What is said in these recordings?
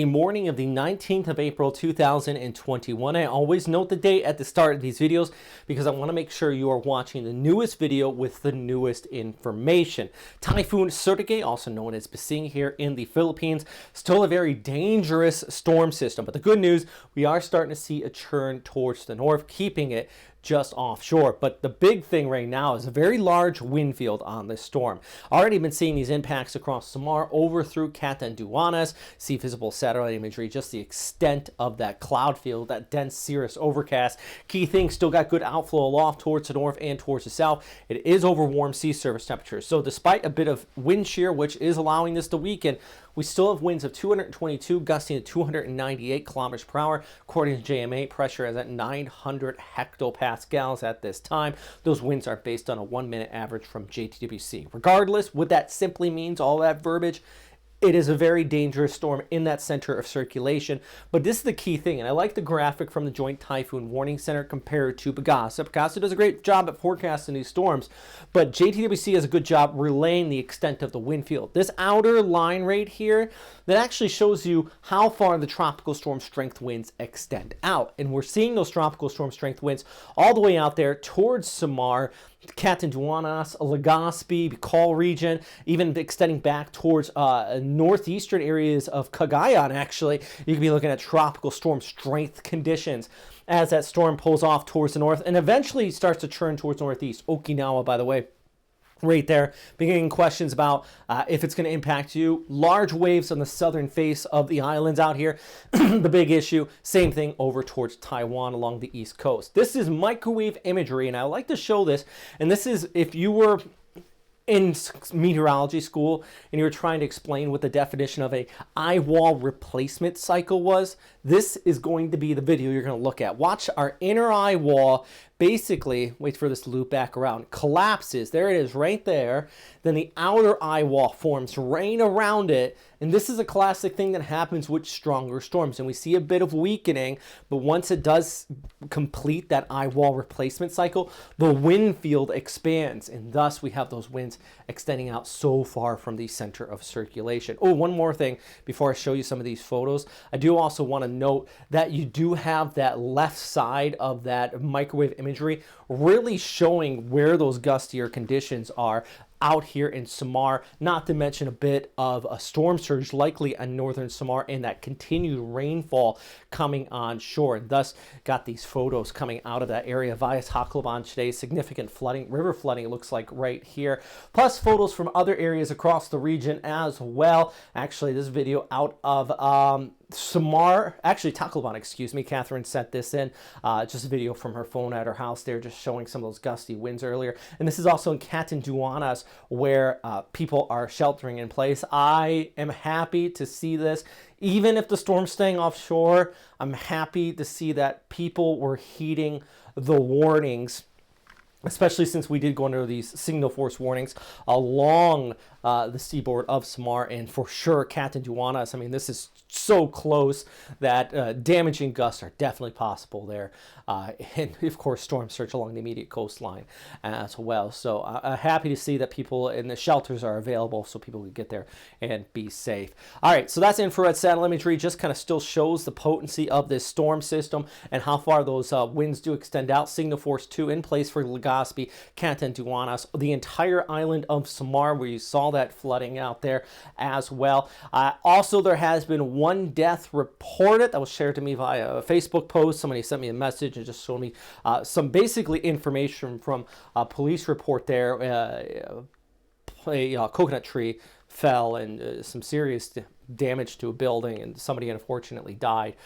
The morning of the 19th of April 2021. I always note the date at the start of these videos because I want to make sure you are watching the newest video with the newest information. Typhoon Surigae, also known as Bising here in the Philippines, still a very dangerous storm system. But the good news, we are starting to see a churn towards the north, keeping it just offshore. But the big thing right now is a very large wind field on this storm. Already been seeing these impacts across Samar over through Catanduanes. See visible satellite imagery, just the extent of that cloud field, that dense cirrus overcast. Key thing, still got good outflow aloft towards the north and towards the south. It is over warm sea surface temperatures. So despite a bit of wind shear, which is allowing this to weaken, we still have winds of 222 gusting to 298 kilometers per hour. According to JMA, pressure is at 900 hectopascals at this time. Those winds are based on a 1 minute average from JTWC. Regardless, what that simply means, all that verbiage, it is a very dangerous storm in that center of circulation. But this is the key thing, and I like the graphic from the Joint Typhoon Warning Center compared to Pagasa. Pagasa does a great job at forecasting these storms, but JTWC does a good job relaying the extent of the wind field. This outer line right here, that actually shows you how far the tropical storm strength winds extend out. And we're seeing those tropical storm strength winds all the way out there towards Samar, Catanduanes, Legazpi, Bicol region, even extending back towards northeastern areas of Cagayan. Actually, you could be looking at tropical storm strength conditions as that storm pulls off towards the north and eventually starts to churn towards northeast. Okinawa, by the way, right there, beginning questions about if it's going to impact you. Large waves on the southern face of the islands out here. The big issue, same thing over towards Taiwan along the east coast. This is microwave imagery, and I like to show this. And this is if you were in meteorology school and you were trying to explain what the definition of a eyewall replacement cycle was, this is going to be the video you're going to look at. Watch our inner eyewall basically, wait for this to loop back around, collapses. There it is right there. Then the outer eyewall forms rain around it. And this is a classic thing that happens with stronger storms. And we see a bit of weakening, but once it does complete that eyewall replacement cycle, the wind field expands. And thus we have those winds extending out so far from the center of circulation. Oh, one more thing before I show you some of these photos. I do also want to note that you do have that left side of that microwave imagery really showing where those gustier conditions are out here in Samar, not to mention a bit of a storm surge likely in northern Samar and that continued rainfall coming on shore. And thus got these photos coming out of that area via Tacloban today. Significant flooding, river flooding, it looks like right here. Plus photos from other areas across the region as well. Actually, this video out of Samar, actually Tacloban, excuse me. Catherine sent this in, just a video from her phone at her house there, just showing some of those gusty winds earlier. And this is also in Catanduanes where people are sheltering in place. I am happy to see this. Even if the storm's staying offshore, I'm happy to see that people were heeding the warnings, especially since we did go under these signal force warnings along the seaboard of Samar and for sure Catanduanes. I mean, this is so close that damaging gusts are definitely possible there. And of course, storm surge along the immediate coastline as well. So happy to see that people in the shelters are available so people can get there and be safe. All right, so that's infrared satellite imagery. Just kind of still shows the potency of this storm system and how far those winds do extend out. Signal force 2 in place for Legazpi, Catanduanes, the entire island of Samar where you saw that flooding out there as well. Also, there has been one death reported that was shared to me via a Facebook post. Somebody sent me a message and just showed me some basically information from a police report there. A coconut tree fell and some serious damage to a building, and somebody unfortunately died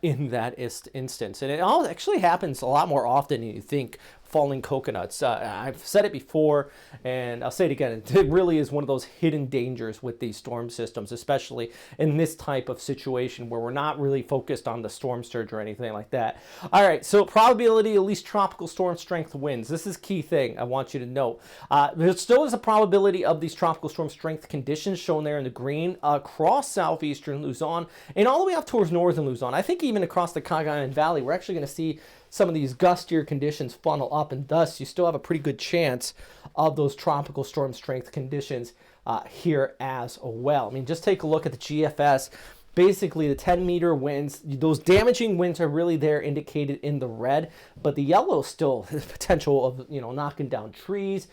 in that instance. And it all actually happens a lot more often than you think. Falling coconuts. I've said it before, and I'll say it again. It really is one of those hidden dangers with these storm systems, especially in this type of situation where we're not really focused on the storm surge or anything like that. All right, so probability at least tropical storm strength winds. This is key thing I want you to note. There still is a probability of these tropical storm strength conditions shown there in the green across southeastern Luzon and all the way up towards northern Luzon. I think even across the Cagayan Valley, we're actually going to see some of these gustier conditions funnel up, and thus you still have a pretty good chance of those tropical storm strength conditions here as well. I mean, just take a look at the GFS basically the 10-meter winds, those damaging winds are really there indicated in the red, but the yellow still has potential of, you know, knocking down trees,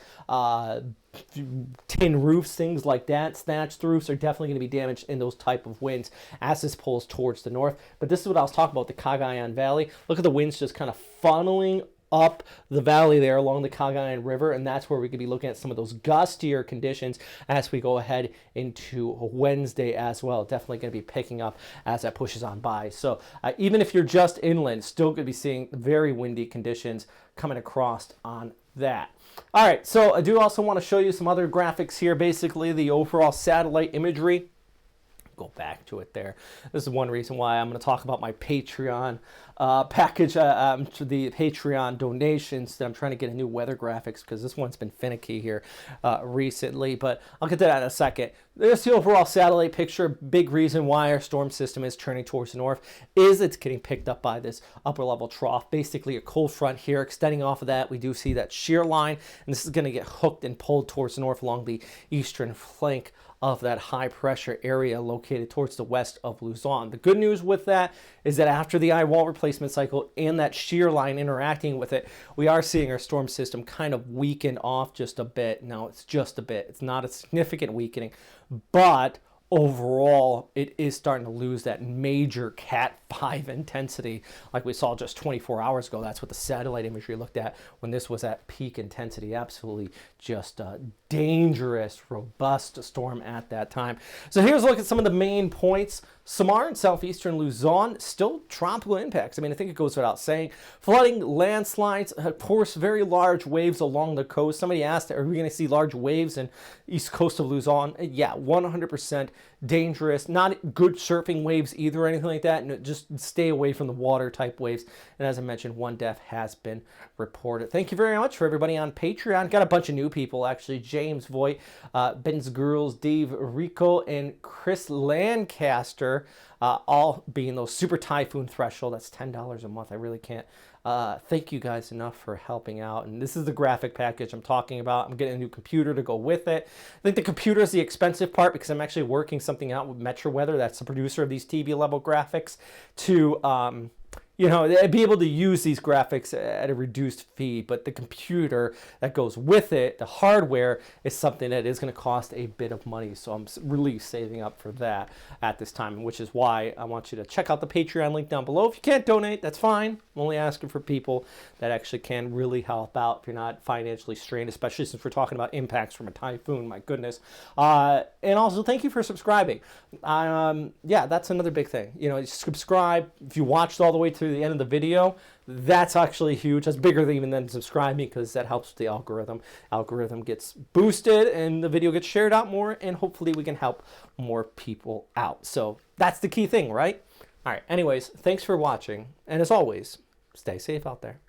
tin roofs, things like that. Snatched roofs are definitely going to be damaged in those type of winds as this pulls towards the north. But this is what I was talking about, the Cagayan Valley. Look at the winds just kind of funneling up the valley there along the Cagayan River, and that's where we could be looking at some of those gustier conditions as we go ahead into Wednesday as well. Definitely going to be picking up as that pushes on by. So even if you're just inland, still going to be seeing very windy conditions coming across on that. All right, so I do also want to show you some other graphics here, basically the overall satellite imagery. Go back to it there. This is one reason why I'm going to talk about my Patreon package, to the Patreon donations, that I'm trying to get a new weather graphics, because this one's been finicky here recently, but I'll get to that in a second. There's the overall satellite picture. Big reason why our storm system is turning towards the north is it's getting picked up by this upper level trough, basically a cold front here extending off of that. We do see that shear line, and this is going to get hooked and pulled towards the north along the eastern flank of that high pressure area located towards the west of Luzon. The good news with that is that after the eyewall replacement cycle and that shear line interacting with it, we are seeing our storm system kind of weaken off just a bit. Now, it's just a bit. It's not a significant weakening, but overall, it is starting to lose that major Cat 5 intensity like we saw just 24 hours ago. That's what the satellite imagery looked at when this was at peak intensity. Absolutely just a dangerous, robust storm at that time. So here's a look at some of the main points. Samar and southeastern Luzon, still tropical impacts. I mean, I think it goes without saying. Flooding, landslides, of course, very large waves along the coast. Somebody asked, are we going to see large waves in east coast of Luzon? Yeah, 100% dangerous. Not good surfing waves either or anything like that. And just stay away from the water type waves. And as I mentioned, one death has been reported. Thank you very much for everybody on Patreon. Got a bunch of new people, actually. James Voigt, Ben's Girls, Dave Rico, and Chris Lancaster, all being those super typhoon threshold. That's $10 a month. I really can't thank you guys enough for helping out. And this is the graphic package I'm talking about. I'm getting a new computer to go with it. I think the computer is the expensive part, because I'm actually working something out with Metro Weather, that's the producer of these TV level graphics, to you know, be able to use these graphics at a reduced fee. But the computer that goes with it, the hardware, is something that is going to cost a bit of money. So I'm really saving up for that at this time, which is why I want you to check out the Patreon link down below. If you can't donate, that's fine. I'm only asking for people that actually can really help out if you're not financially strained, especially since we're talking about impacts from a typhoon. My goodness. And also, thank you for subscribing. Yeah, that's another big thing. You know, subscribe. If you watched all the way to the end of the video, that's actually huge. That's bigger even than subscribing, because that helps with the algorithm gets boosted and the video gets shared out more, and hopefully we can help more people out. So that's the key thing, right? All right, anyways, thanks for watching, and as always, stay safe out there.